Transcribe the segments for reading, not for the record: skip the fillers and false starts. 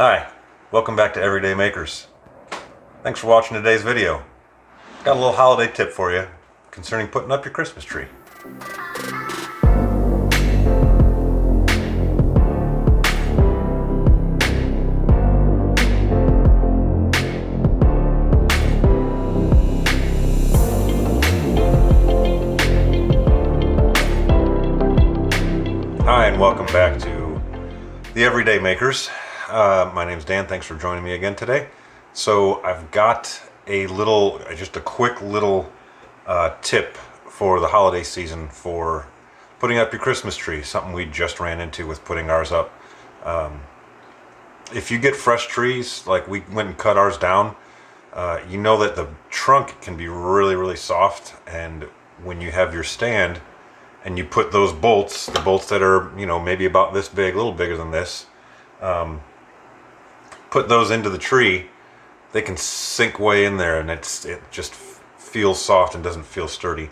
Hi, welcome back to Everyday Makers. Thanks for watching today's video. Got a little holiday tip for you concerning putting up your Christmas tree. Hi, and welcome back to the Everyday Makers. My name's Dan. Thanks for joining me again today. So I've got just a quick little tip for the holiday season for putting up your Christmas tree. Something we just ran into with putting ours up. If you get fresh trees, like we went and cut ours down, you know that the trunk can be really, really soft. And when you have your stand and you put those bolts, the bolts that are, maybe about this big, a little bigger than this, put those into the tree, they can sink way in there, and it just feels soft and doesn't feel sturdy.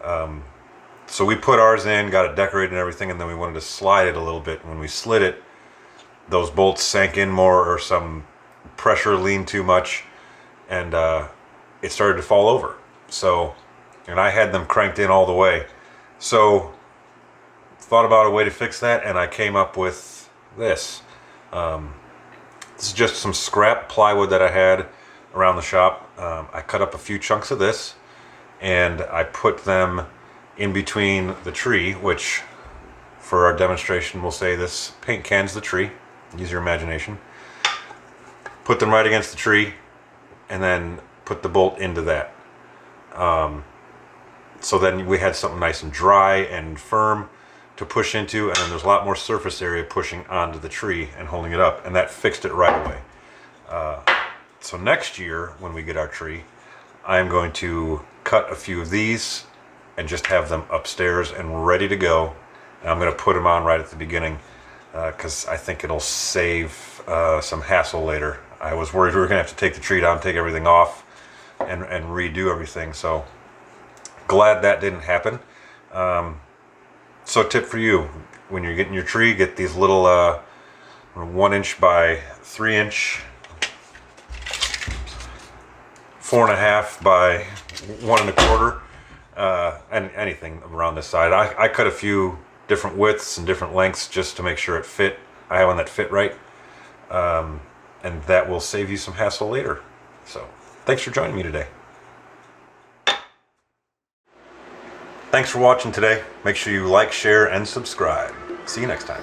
So we put ours in, got it decorated and everything, and then we wanted to slide it a little bit. When we slid it, those bolts sank in more, or some pressure leaned too much, and it started to fall over. And I had them cranked in all the way. So thought about a way to fix that, and I came up with this. This is just some scrap plywood that I had around the shop. I cut up a few chunks of this, and I put them in between the tree, which for our demonstration we'll say this paint can's the tree. Use your imagination. Put them right against the tree, and then put the bolt into that. So then we had something nice and dry and firm to push into, and then there's a lot more surface area pushing onto the tree and holding it up, and that fixed it right away. So next year when we get our tree, I'm going to cut a few of these and just have them upstairs and ready to go, and I'm going to put them on right at the beginning because I think it'll save some hassle later. I was worried we were going to have to take the tree down, take everything off, and redo everything, so glad that didn't happen. So tip for you, when you're getting your tree, get these little 1 inch by 3 inch, 4.5 by 1 1/4, and anything around this side. I cut a few different widths and different lengths just to make sure it fit. I have one that fit right, and that will save you some hassle later. So thanks for joining me today. Thanks for watching today. Make sure you like, share, and subscribe. See you next time.